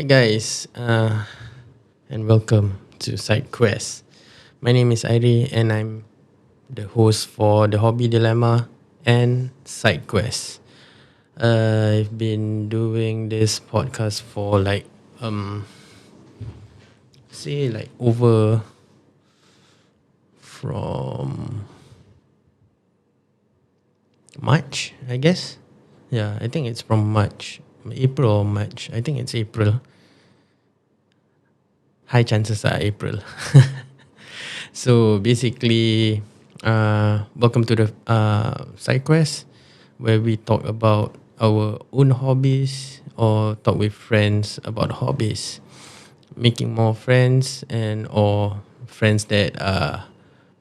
Hi guys, and welcome to Side Quest. My name is Airi, and I'm the host for the Hobby Dilemma and Side Quest. I've been doing this podcast for say like over from March, I guess. Yeah, I think it's from March, April or March. I think it's April. High chances are April. So basically, welcome to the side quest where we talk about our own hobbies or talk with friends about hobbies, making more friends and or friends that are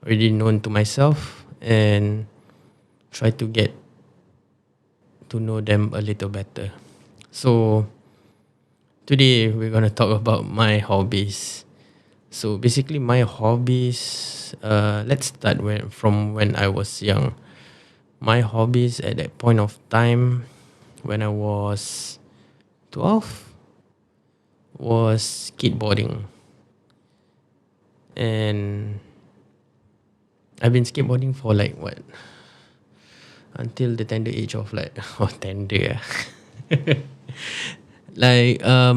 already known to myself and try to get to know them a little better. So today we're gonna talk about my hobbies. So basically, my hobbies. Let's start from when I was young. My hobbies at that point of time, when I was 12, was skateboarding, and I've been skateboarding for like what until the tender age of like tender, like I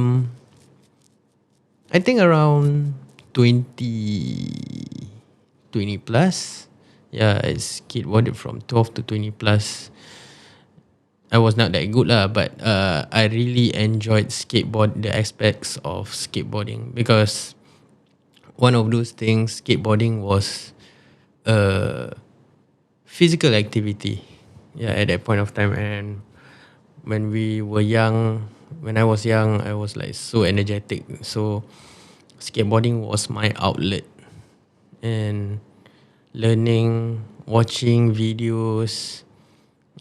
think around 20 plus. Yeah, I skateboarded from 12 to 20 plus. I was not that good lah, but I really enjoyed the aspects of skateboarding because one of those things, skateboarding was a physical activity. Yeah, at that point of time, and when we were young, when I was young, I was like so energetic. So skateboarding was my outlet, and learning, watching videos,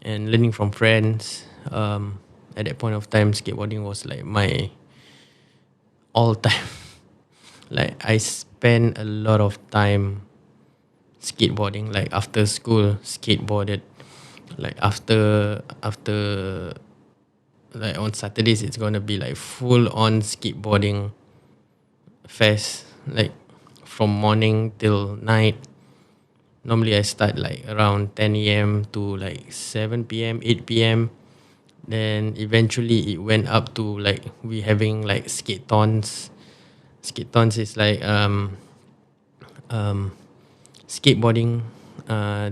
and learning from friends. At that point of time, skateboarding was like my all time. Like I spent a lot of time skateboarding. Like after school, skateboarded. Like after like on Saturdays, it's gonna be like full on skateboarding fest. Like from morning till night. Normally I start like around 10 a.m. to like 7 p.m., 8 p.m. Then eventually it went up to like we having like skate tons. Skate tons is like um, skateboarding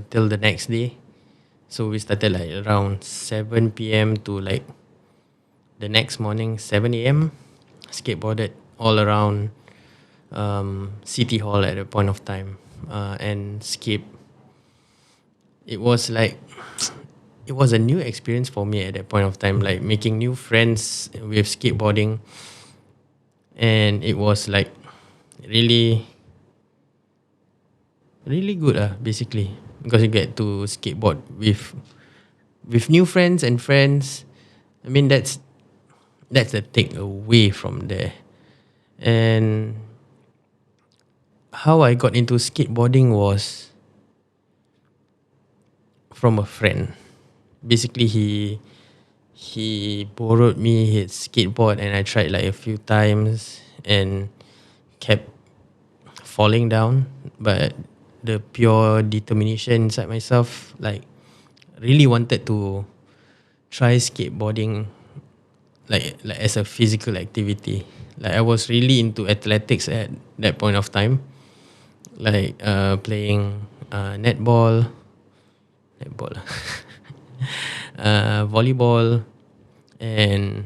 till the next day. So we started like around 7 p.m. to like the next morning 7 a.m. Skateboarded all around City Hall at a point of time and skate. It was like it was a new experience for me at that point of time, like making new friends with skateboarding, and it was like really really good basically because you get to skateboard with new friends and friends. I mean that's the takeaway from there. And how I got into skateboarding was from a friend. Basically, he borrowed me his skateboard, and I tried like a few times and kept falling down. But the pure determination inside myself, like really wanted to try skateboarding, like as a physical activity. Like I was really into athletics at that point of time, like playing netball, volleyball, and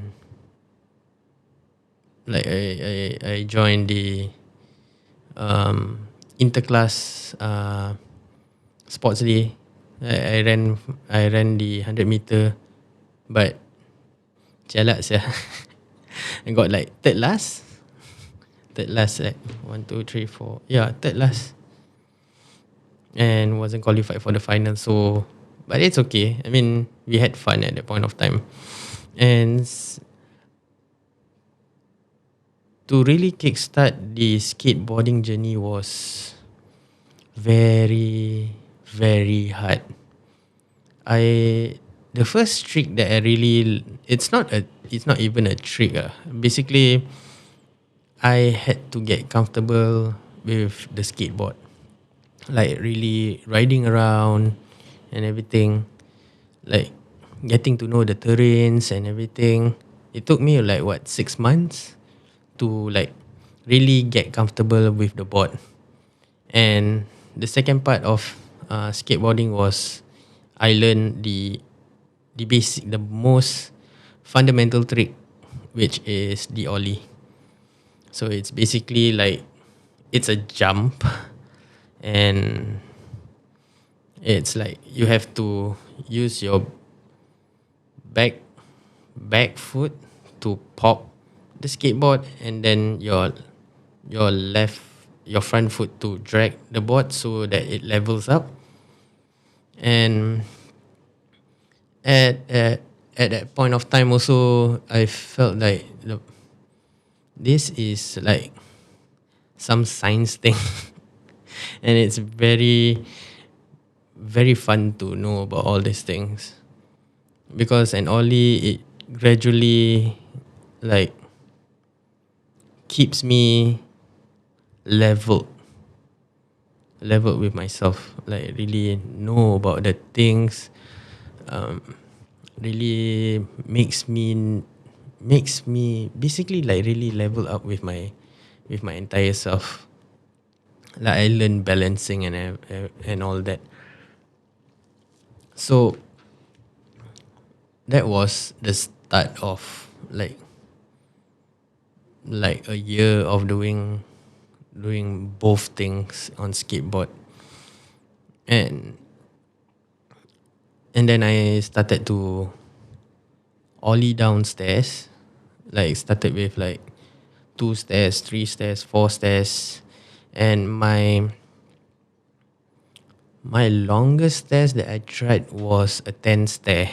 like I joined the interclass sports day. I ran the 100 meter, but jialat sia. I got like third last like 1, 2, 3, 4. Yeah, third last, and wasn't qualified for the final. So, but it's okay. I mean, we had fun at that point of time, and to really kickstart the skateboarding journey was very very hard. I the first trick that I really, it's not even a trick. Basically, I had to get comfortable with the skateboard, like really riding around and everything, like getting to know the terrains and everything. It took me like what 6 months to like really get comfortable with the board. And the second part of skateboarding was I learned the most fundamental trick, which is the ollie. So it's basically like it's a jump, and it's like you have to use your back back foot to pop the skateboard, and then your front foot to drag the board so that it levels up. And at that point of time also, I felt like this is like some science thing, and it's very fun to know about all these things, because an ollie, it gradually like keeps me leveled leveled with myself, like really know about the things. um, really makes me basically like really level up with my entire self. Like I learn balancing and all that. So that was the start of like a year of doing both things on skateboard. and and then I started to ollie downstairs, like started with like 2 stairs, 3 stairs, 4 stairs. And my longest stairs that I tried was a 10 stair.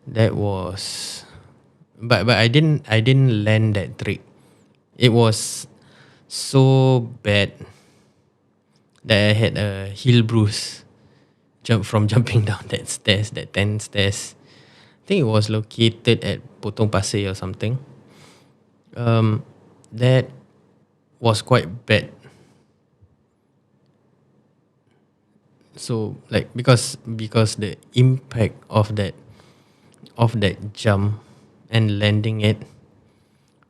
That was, but I didn't land that trick. It was so bad that I had a heel bruise from jumping down that stairs, that 10 stairs. I think it was located at Potong Pasir or something. That was quite bad. So like because the impact of that jump and landing it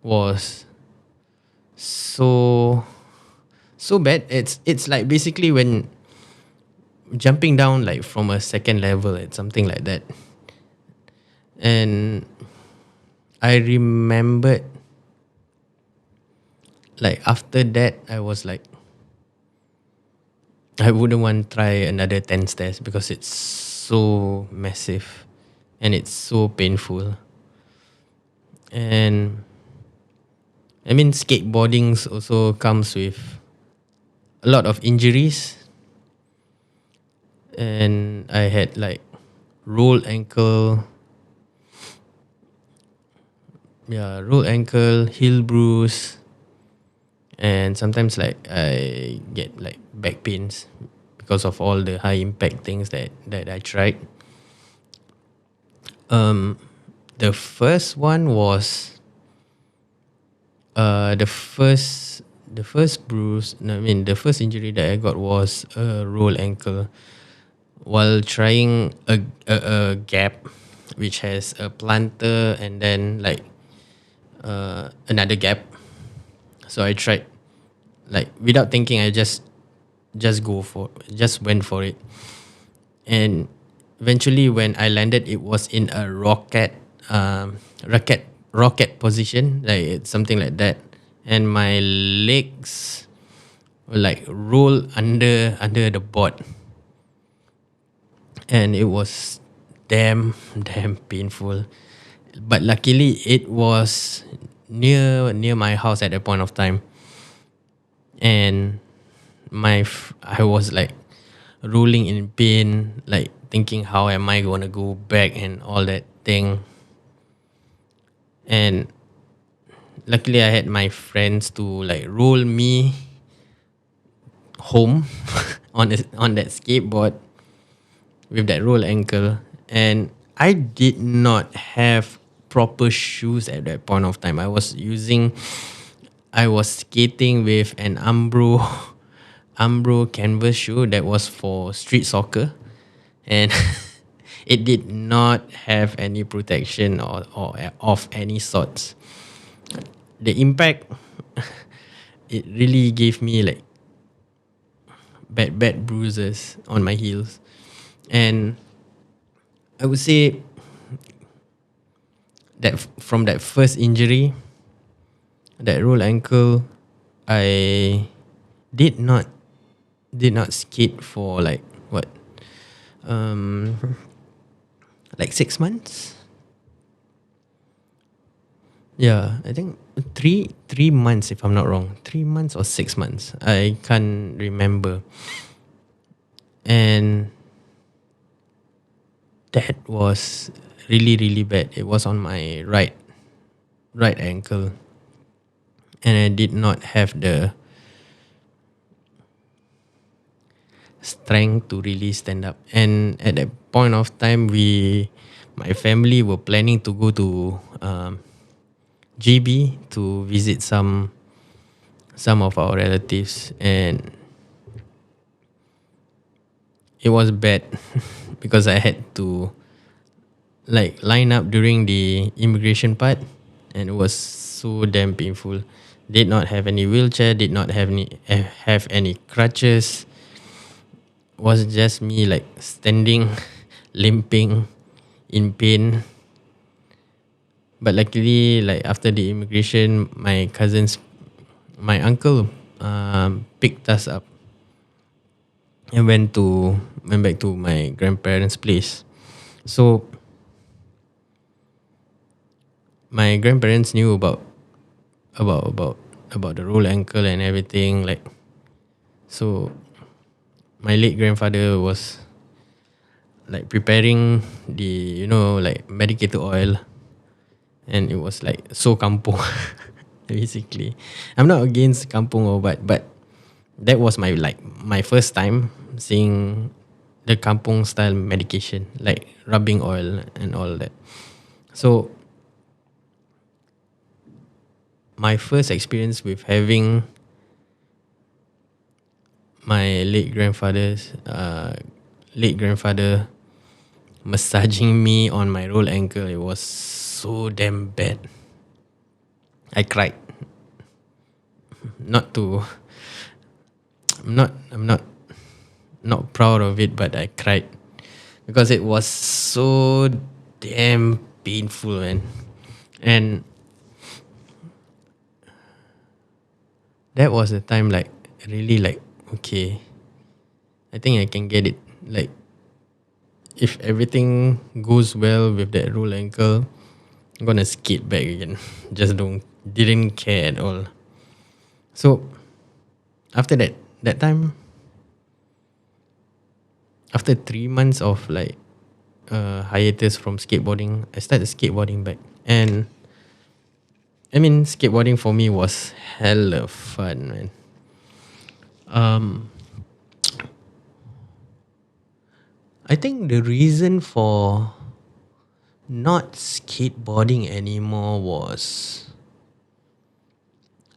was so so bad. It's like basically when jumping down like from a second level, it's something like that. And I remembered, like after that, I was like, I wouldn't want to try another 10 stairs because it's so massive and it's so painful. And I mean, skateboarding also comes with a lot of injuries. And I had like rolled ankle, rolled ankle, heel bruise, and sometimes like I get like back pains because of all the high impact things that I tried. The first one was the first bruise. No, I mean the first injury that I got was a rolled ankle while trying a gap which has a planter and then like another gap. So I tried, like without thinking, I just went for it. And eventually when I landed, it was in a rocket position, like it's something like that. And my legs were like roll under the board, and it was damn painful. But luckily it was near my house at that point of time. And I was like rolling in pain, like thinking how am I gonna go back and all that thing. And luckily I had my friends to like roll me home on that skateboard, with that roll ankle, and I did not have proper shoes at that point of time. I was skating with an Umbro Umbro canvas shoe that was for street soccer, and it did not have any protection or of any sorts. The impact, it really gave me like bad bruises on my heels, and I would say that from that first injury, that roll ankle, I did not did not skate for like what, um like 6 months. Yeah, I think three months if I'm not wrong. 3 months or 6 months. I can't remember. And that was really really bad. It was on my right ankle, and I did not have the strength to really stand up. And at that point of time, my family were planning to go to GB to visit some of our relatives, and it was bad because I had to like line up during the immigration part, and it was so damn painful. Did not have any wheelchair, did not have any crutches. Was just me like standing, limping, in pain. But luckily, like after the immigration, my uncle picked us up and went back to my grandparents' place. So my grandparents knew about about about the roll ankle and everything. Like, so my late grandfather was like preparing the, like medicated oil, and it was like so kampung. Basically, I'm not against kampung or what, but that was my first time seeing the kampung style medication, like rubbing oil and all that. So my first experience with having my late grandfather massaging me on my roll ankle, it was so damn bad. I cried. Not to I'm not proud of it, but I cried because it was so damn painful, man. And that was the time, like, really, like, okay, I think I can get it. Like, if everything goes well with that roll ankle, I'm gonna skate back again. Just didn't care at all. So after that time, after 3 months of like hiatus from skateboarding, I started skateboarding back. And I mean, skateboarding for me was hella fun, man. Um, I think the reason for not skateboarding anymore was,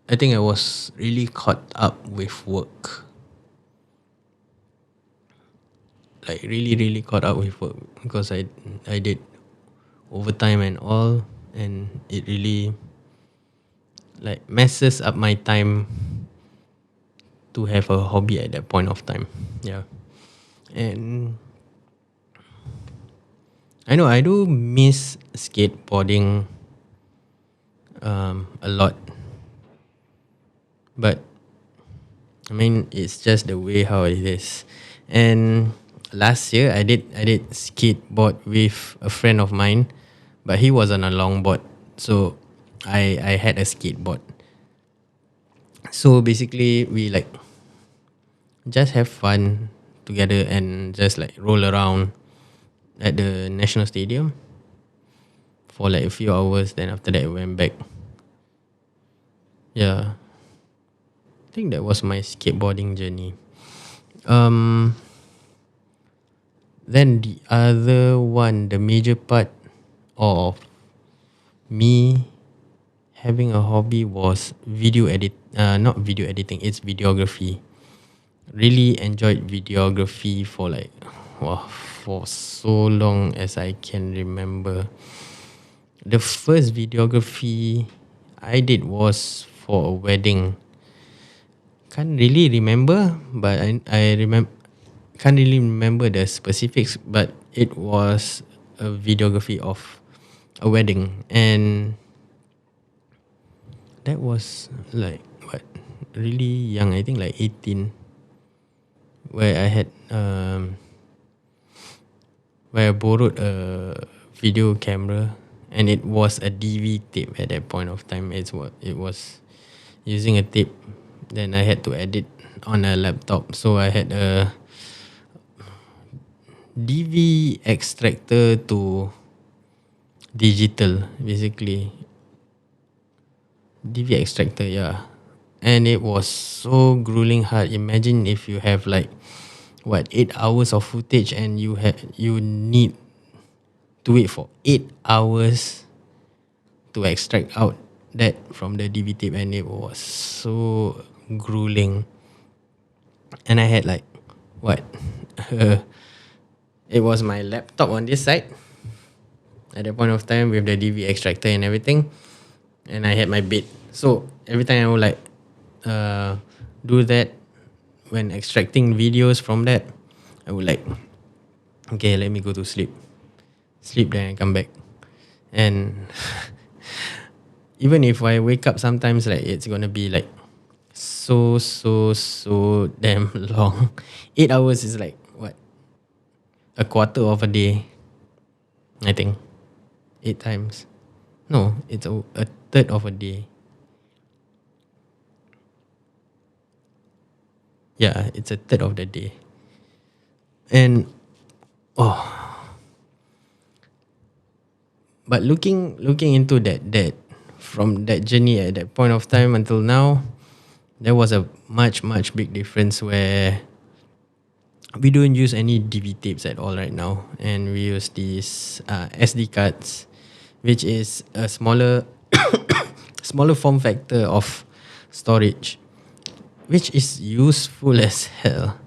I think I was really caught up with work. Like really, really caught up with work because I did overtime and all, and it really like messes up my time to have a hobby at that point of time. Yeah. And I know I do miss skateboarding a lot, but I mean it's just the way how it is. And last year I did skateboard with a friend of mine, but he was on a longboard, so I had a skateboard. So basically we like just have fun together and just like roll around at the National Stadium for like a few hours. Then after that, I went back. Yeah, I think that was my skateboarding journey. Um, Then the other one, the major part of me having a hobby was not video editing, it's videography. Really enjoyed videography for like, wow, for so long as I can remember. The first videography I did was for a wedding. Can't really remember, but I remember can't really remember the specifics, but it was a videography of a wedding, and that was like what, really young. I think like 18, where I had where I borrowed a video camera, and it was a DV tape at that point of time. It was using a tape. Then I had to edit on a laptop, so I had a DV extractor to digital, basically. DV extractor, yeah. And it was so grueling hard. Imagine if you have like what, 8 hours of footage, and you need to wait for 8 hours to extract out that from the DV tape, and it was so grueling. And I had like what, it was my laptop on this side at that point of time with the DV extractor and everything, and I had my bed. So every time I would like do that when extracting videos from that, I would like, okay, let me go to sleep. Sleep, then I come back. And even if I wake up sometimes, like it's gonna be like so damn long. 8 hours is like what, a quarter of a day, I think. 8 times. No, it's a third of a day. Yeah, it's a third of the day. And oh, but looking into that from that journey at that point of time until now, there was a much big difference where we don't use any DV tapes at all right now, and we use these SD cards, which is a smaller smaller form factor of storage, which is useful as hell.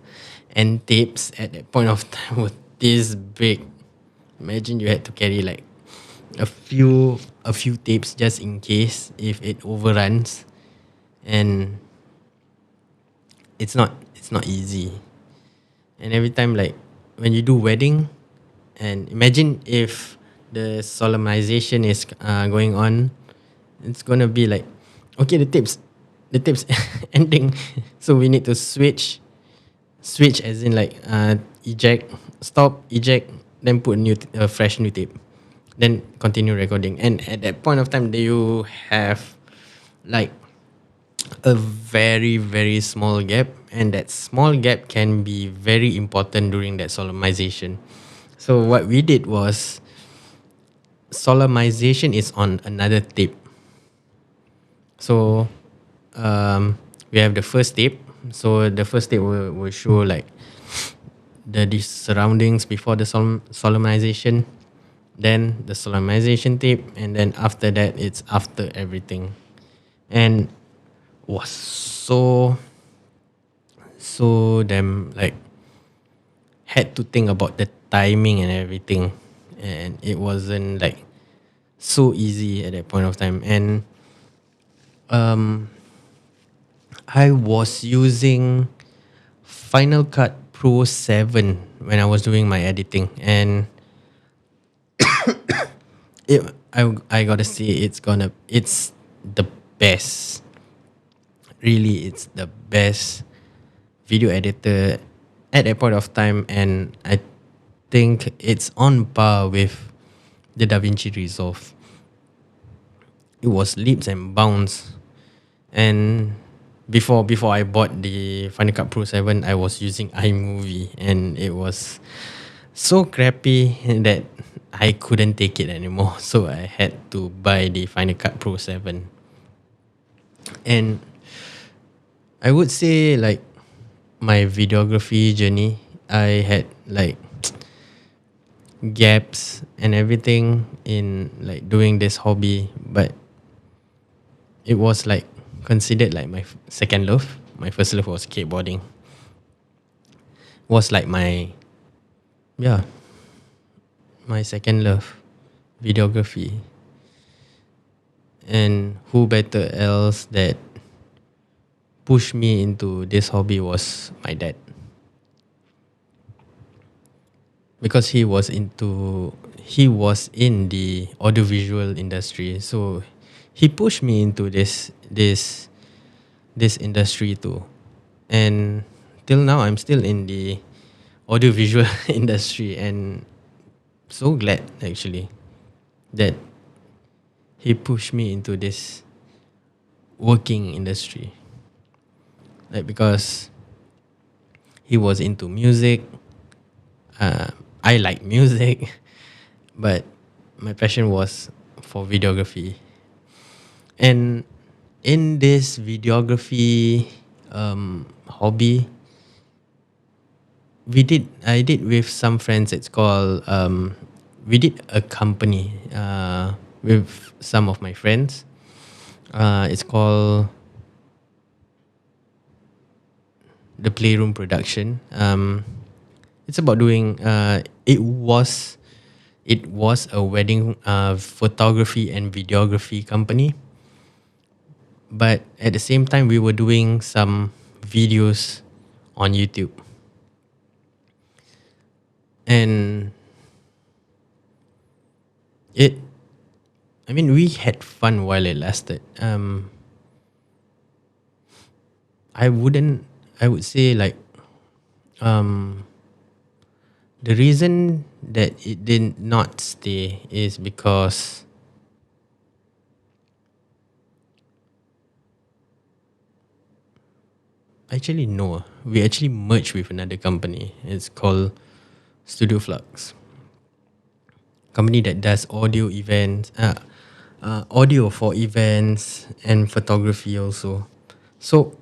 And tapes at that point of time were this big. Imagine you had to carry like a few tapes just in case if it overruns, and it's not easy. And every time, like when you do wedding, and imagine if the solemnization is going on, it's gonna be like, okay, the tapes ending, so we need to switch as in like eject, stop, eject, then put a fresh new tape, then continue recording. And at that point of time, you have like a very small gap, and that small gap can be very important during that solemnization. So what we did was, solemnization is on another tape. So we have the first tape. So the first tape will show like the surroundings before the solemnization, then the solemnization tape, and then after that it's after everything. And was so damn like, had to think about the timing and everything, and it wasn't like so easy at that point of time. And I was using Final Cut Pro 7 when I was doing my editing, and I gotta say, it's the best. Really, it's the best video editor at that point of time, and I think it's on par with the DaVinci Resolve. It was leaps and bounds. And before I bought the Final Cut Pro 7, I was using iMovie, and it was so crappy that I couldn't take it anymore. So I had to buy the Final Cut Pro 7. And I would say like my videography journey, I had like gaps and everything in like doing this hobby, but it was like considered like my second love. My first love was skateboarding. Was like yeah, my second love, videography. And who better else that pushed me into this hobby was my dad, because he was in the audiovisual industry, so he pushed me into this industry too. And till now I'm still in the audiovisual industry, and so glad actually that he pushed me into this working industry, like because he was into music. I like music, but my passion was for videography. And in this videography hobby, I did with some friends. It's called we did a company with some of my friends. It's called the Playroom Production. It's about doing. It was a wedding photography and videography company, but at the same time we were doing some videos on YouTube. And it I mean, we had fun while it lasted. I wouldn't I would say like um the reason that it did not stay is because actually no, we actually merged with another company. It's called Studio Flux, company that does audio for events and photography also. So,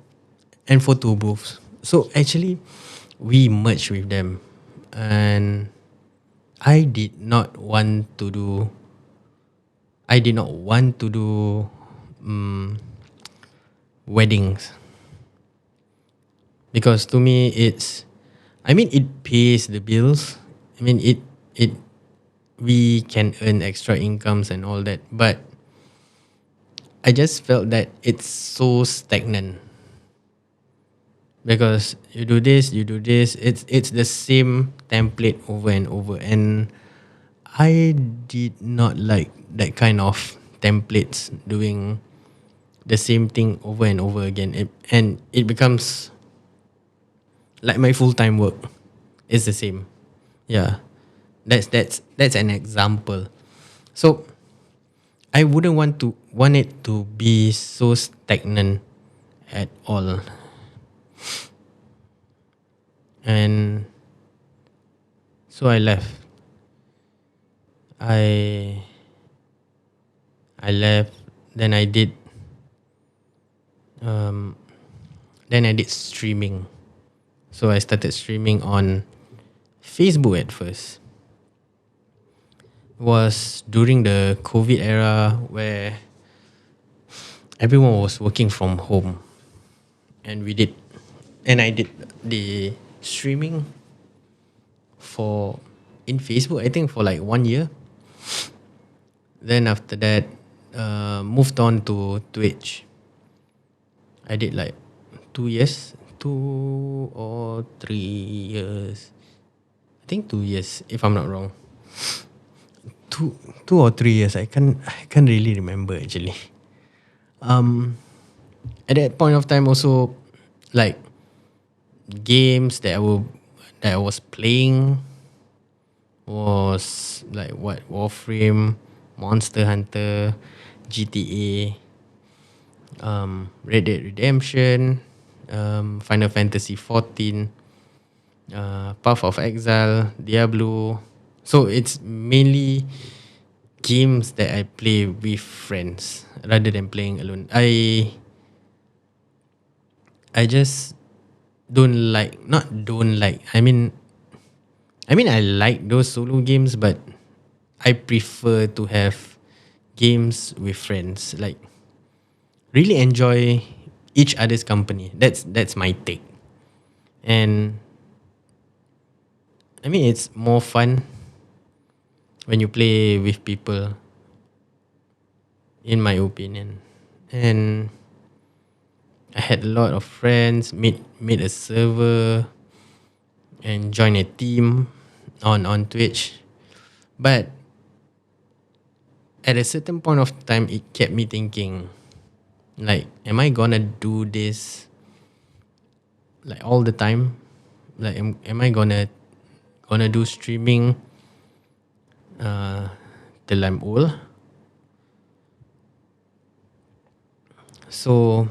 and photo booths. So actually, we merged with them, and I did not want to do. I did not want to do weddings, because to me it's. I mean, it pays the bills. I mean, it we can earn extra incomes and all that, but I just felt that it's so stagnant, because you do this, it's the same template over and over, and I did not like that kind of templates doing the same thing over and over again. And it becomes like my full-time work. It's the same. Yeah. That's an example. So I wouldn't want it to be so stagnant at all. And so I left. I I left. Then I did um then I did streaming. So I started streaming on Facebook at first. It was during the COVID era where everyone was working from home, and I did the streaming for in Facebook, I think for like 1 year. Then after that, moved on to Twitch. I did like 2 years, 2 or 3 years. I think 2 years, if I'm not wrong. Two or 3 years. I can't really remember actually. At that point of time, also like games that I was playing was like what, Warframe, Monster Hunter, GTA, Red Dead Redemption, Final Fantasy 14, Path of Exile, Diablo. So it's mainly games that I play with friends rather than playing alone. I just don't like, not don't like. I mean, I mean, I like those solo games, but I prefer to have games with friends. Like really enjoy each other's company. That's my take. And I mean, it's more fun when you play with people, in my opinion. And I had a lot of friends, made a server, and join a team on Twitch. But at a certain point of time, it kept me thinking, like, am I gonna do this like all the time? Like, am I gonna do streaming uh, till I'm old? So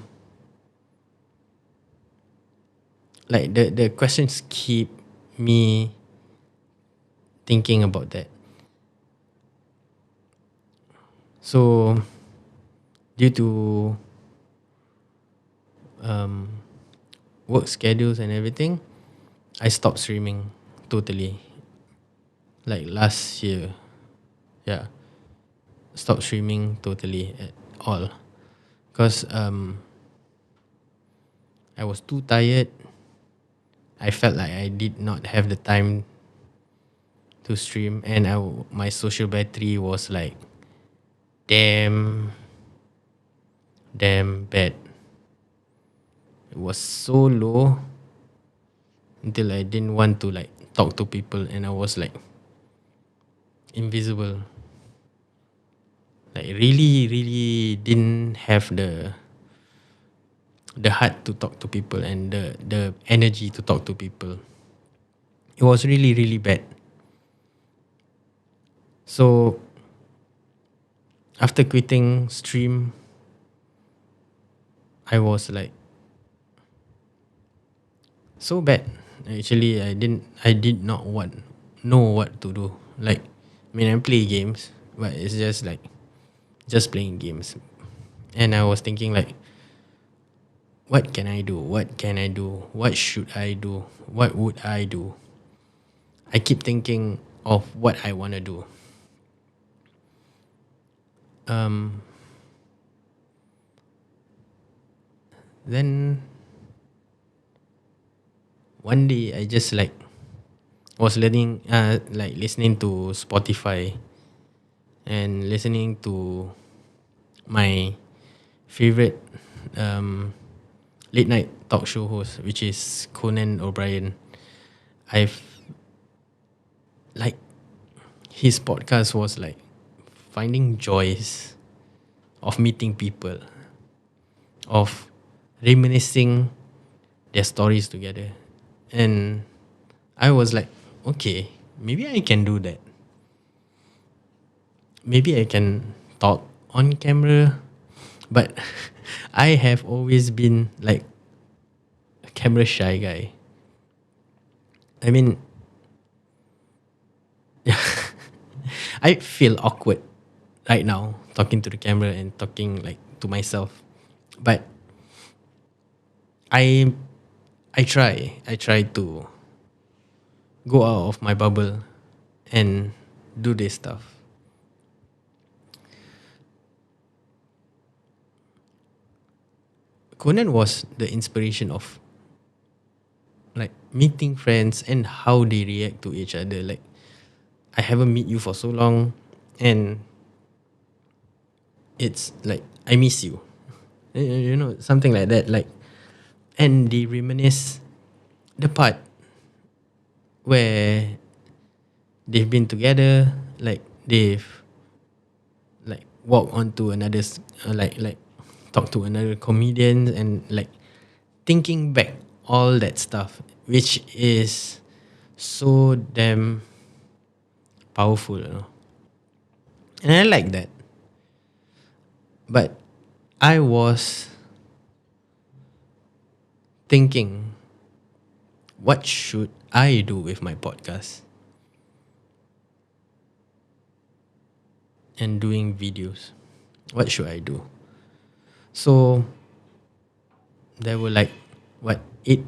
like the questions keep me thinking about that. So due to work schedules and everything, I stopped streaming totally. Like last year, yeah, stopped streaming totally at all because I was too tired. I felt like I did not have the time to stream, and my social battery was like damn, damn bad. It was so low until I didn't want to like talk to people, and I was like invisible. Like really, really didn't have the heart to talk to people and the energy to talk to people. It was really, really bad. So after quitting stream, I was like so bad. Actually, I did not know what to do. Like, I mean, I play games, but it's just like just playing games. And I was thinking like, what can I do? What can I do? What should I do? What would I do? I keep thinking of what I want to do. Um, then one day I just like was listening to Spotify and listening to my favorite late night talk show host, which is Conan O'Brien. I've like his podcast was like finding joys of meeting people, of reminiscing their stories together. And I was like, okay, maybe I can do that. Maybe I can talk on camera, but I have always been like a camera shy guy. I mean, I feel awkward right now talking to the camera and talking like to myself. But I I try to go out of my bubble and do this stuff. Conan was the inspiration of like meeting friends and how they react to each other. Like I haven't met you for so long, and it's like I miss you. You know, something like that. Like, and they reminisce the part where they've been together. Like they've like walk onto another's like talk to another comedian and like thinking back all that stuff, which is so damn powerful, you know. And I like that. But I was thinking, what should I do with my podcast and doing videos? What should I do? So there were like what 8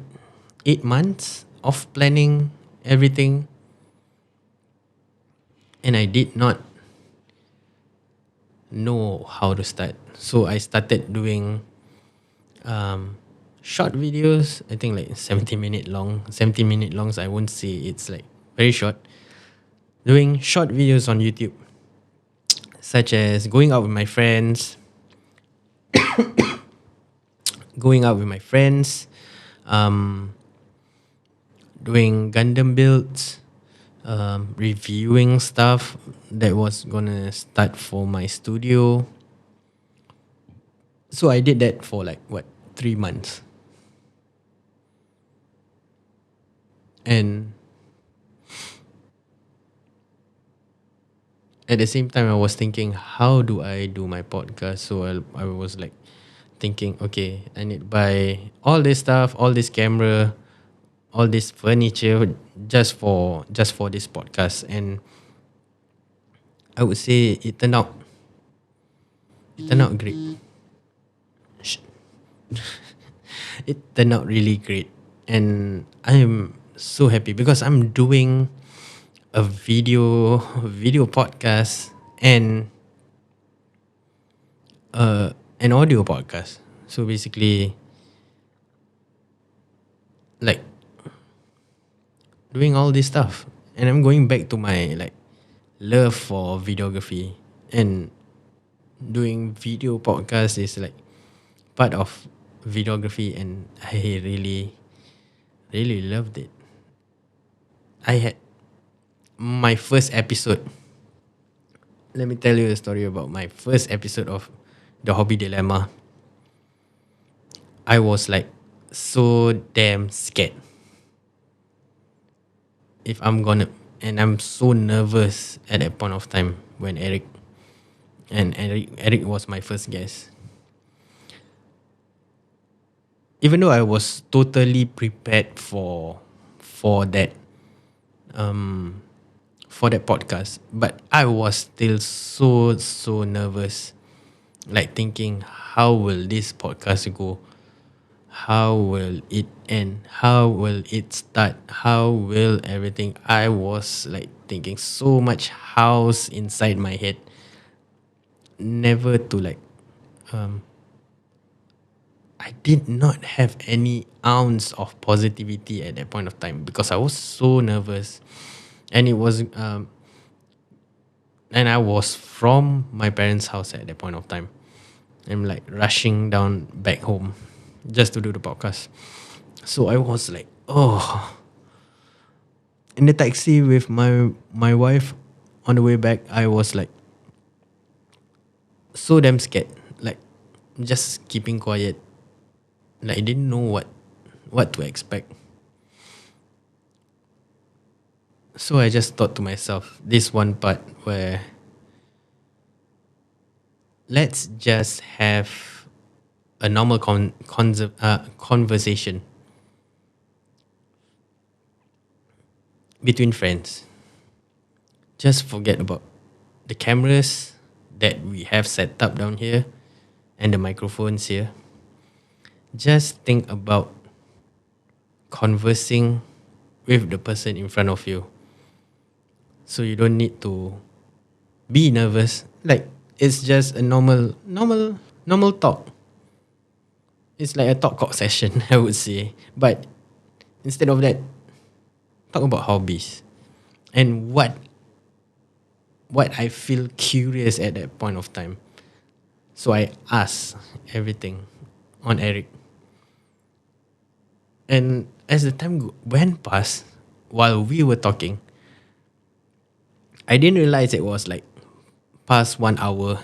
months of planning everything, and I did not know how to start. So I started doing um, short videos. I think like 70-minute long. 70-minute longs. I won't say it's like very short. Doing short videos on YouTube, such as going out with my friends, going out with my friends, um, doing Gundam builds, reviewing stuff that was gonna start for my studio. So I did that for like what 3 months, and at the same time I was thinking, how do I do my podcast? So I was like thinking, okay, I need to buy all this stuff, all this camera, all this furniture just for this podcast. And I would say it turned out great. Sh- It turned out really great, and I'm so happy because I'm doing a video podcast and an audio podcast. So basically, like doing all this stuff, and I'm going back to my like love for videography, and doing video podcast is like part of videography, and I really loved it. I had my first episode. Let me tell you a story about my first episode of the Hobby Dilemma. I was like so damn scared if I'm gonna, and I'm so nervous at that point of time when Eric was my first guest. Even though I was totally prepared for that um for that podcast, but I was still so nervous, like thinking, how will this podcast go? How will it end? How will it start? How will everything? I was like thinking so much house inside my head, never to like um I did not have any ounce of positivity at that point of time because I was so nervous, and it was and I was from my parents' house at that point of time. I'm like rushing down back home just to do the podcast. So I was like, oh, in the taxi with my wife on the way back, I was like so damn scared, like just keeping quiet. Like I didn't know what to expect. So I just thought to myself, this one part where let's just have a normal conversation between friends. Just forget about the cameras that we have set up down here and the microphones here. Just think about conversing with the person in front of you. So you don't need to be nervous. Like it's just a normal talk. It's like a talk session, I would say. But instead of that, talk about hobbies and what I feel curious at that point of time. So I ask everything on Eric. And as the time went past, while we were talking, I didn't realize it was like past 1 hour.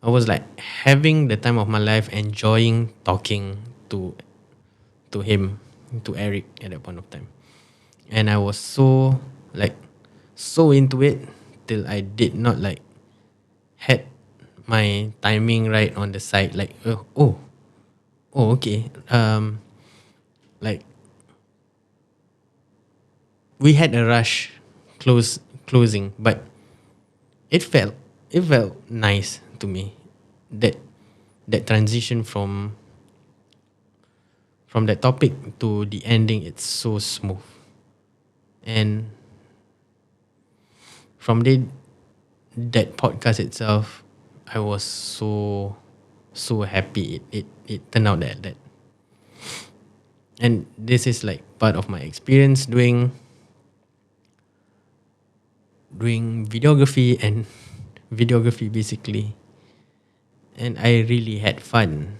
I was like having the time of my life, enjoying talking to him, to Eric at that point of time. And I was like so into it till I did not like had my timing right on the side, like okay, like we had a rush closing, but it felt it felt nice to me, that that transition from that topic to the ending. It's so smooth, and from that podcast itself, I was so happy it turned out that. And this is like part of my experience doing videography and videography basically. And I really had fun.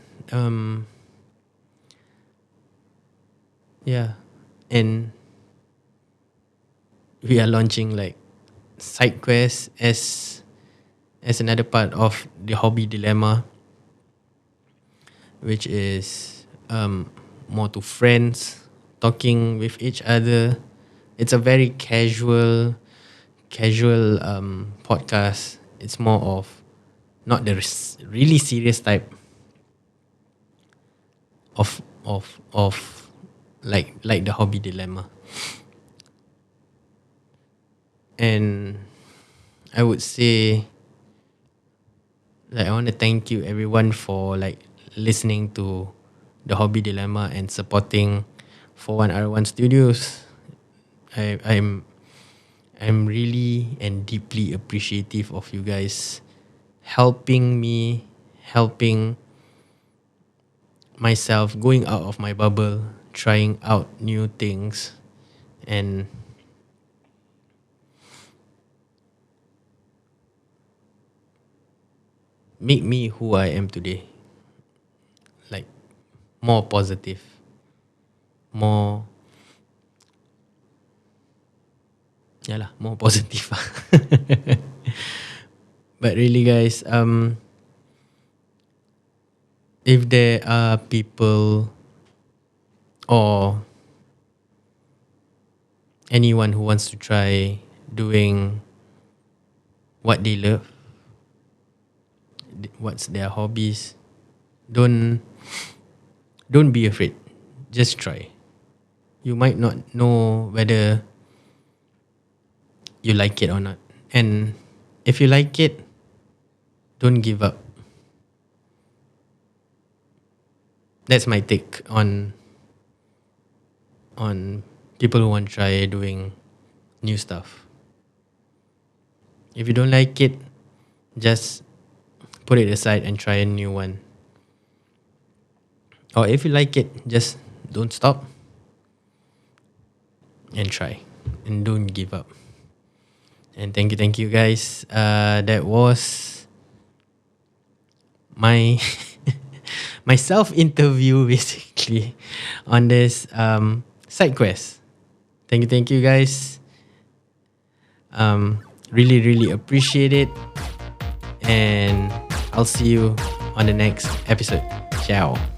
Yeah. And we are launching like side quests as another part of the hobby dilemma, which is more to friends talking with each other. It's a very casual podcast. It's more of not the really serious type of like the hobby dilemma. And I would say, like, I want to thank you everyone for like listening to the hobby dilemma and supporting 41R1 Studios. I'm really and deeply appreciative of you guys helping myself, going out of my bubble, trying out new things, and make me who I am today. Like, more positive, more more positive. But really, guys, if there are people or anyone who wants to try doing what they love, what's their hobbies, don't be afraid. Just try. You might not know whether you like it or not. And if you like it, don't give up. That's my take on people who want to try doing new stuff. If you don't like it, just put it aside and try a new one. Or if you like it, just don't stop and try, and don't give up. And thank you guys. That was my my self interview basically on this side quest. Thank you guys. Really appreciate it, and I'll see you on the next episode. Ciao.